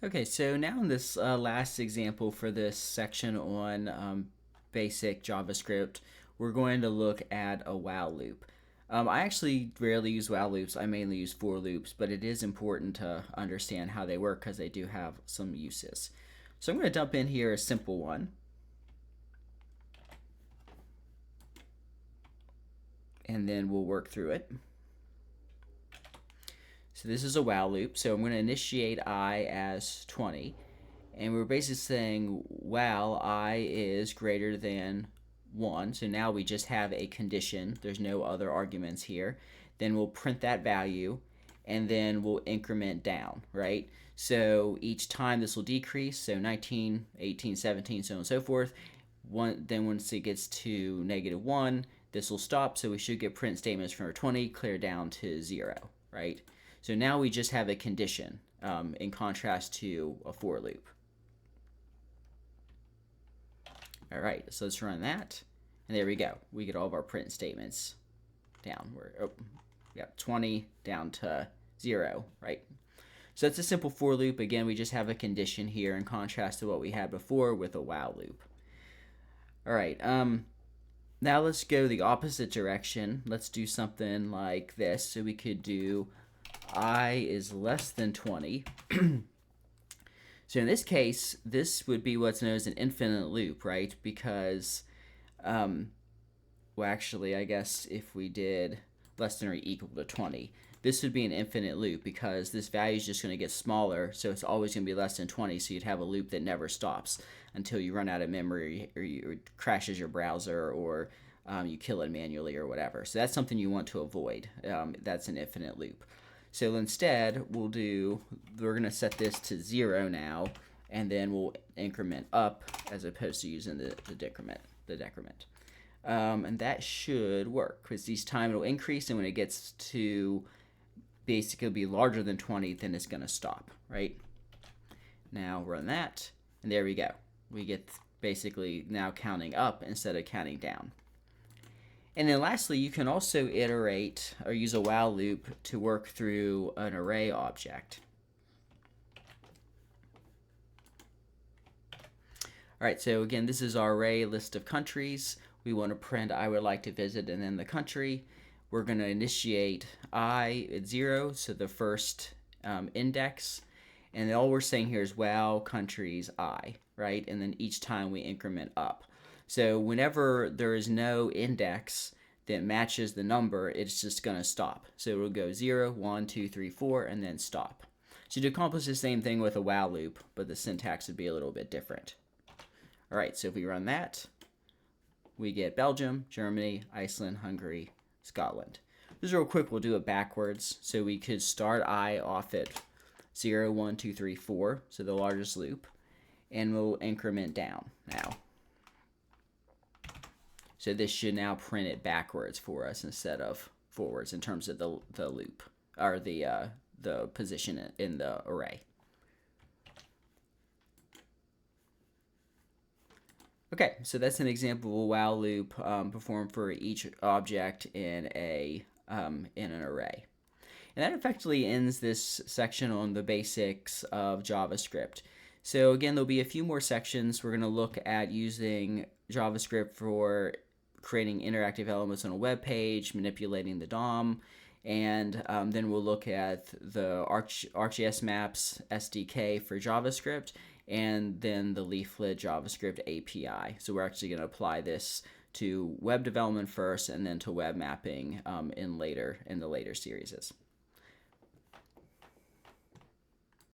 Okay, so now in this last example for this section on basic JavaScript, we're going to look at a while loop. I actually rarely use while loops. I mainly use for loops, but it is important to understand how they work because they do have some uses. So I'm going to dump in here a simple one, and then we'll work through it. So this is a while loop. So I'm going to initiate I as 20. And we're basically saying while I is greater than 1. So now we just have a condition. There's no other arguments here. Then we'll print that value, and then we'll increment down, right? So each time this will decrease. So 19, 18, 17, so on and so forth. Then once it gets to -1, this will stop. So we should get print statements from our 20 clear down to 0, right? So now we just have a condition in contrast to a for loop. All right, so let's run that. And there we go. We get all of our print statements down. We're 20 down to 0, right? So it's a simple for loop. Again, we just have a condition here in contrast to what we had before with a while loop. All right, now let's go the opposite direction. Let's do something like this. So we could do I is less than 20. So in this case, this would be what's known as an infinite loop, right? Because, well, actually, I guess if we did less than or equal to 20, this would be an infinite loop because this value is just going to get smaller, so it's always going to be less than 20, so you'd have a loop that never stops until you run out of memory or it crashes your browser or you kill it manually or whatever. So that's something you want to avoid. That's an infinite loop. So instead, we're going to set this to 0 now, and then we'll increment up as opposed to using the decrement. And that should work because each time it'll increase, and when it gets to basically be larger than 20, then it's going to stop, right? Now run that, and there we go. We get basically now counting up instead of counting down. And then lastly, you can also iterate or use a while loop to work through an array object. All right, so again, this is our array list of countries. We want to print I would like to visit and then the country. We're going to initiate I at 0, so the first index. And all we're saying here is while countries I, right? And then each time we increment up. So whenever there is no index that matches the number, it's just going to stop. So it'll go 0, 1, 2, 3, 4, and then stop. So you'd accomplish the same thing with a while loop, but the syntax would be a little bit different. All right, so if we run that, we get Belgium, Germany, Iceland, Hungary, Scotland. Just real quick, we'll do it backwards. So we could start I off at 0, 1, 2, 3, 4, so the largest loop, and we'll increment down now. So this should now print it backwards for us instead of forwards in terms of the loop or the position in the array. Okay, so that's an example of a while loop performed for each object in an array. And that effectively ends this section on the basics of JavaScript. So again, there'll be a few more sections. We're going to look at using JavaScript for creating interactive elements on a web page, manipulating the DOM, and then we'll look at the ArcGIS Maps SDK for JavaScript, and then the Leaflet JavaScript API. So we're actually going to apply this to web development first, and then to web mapping in the later series.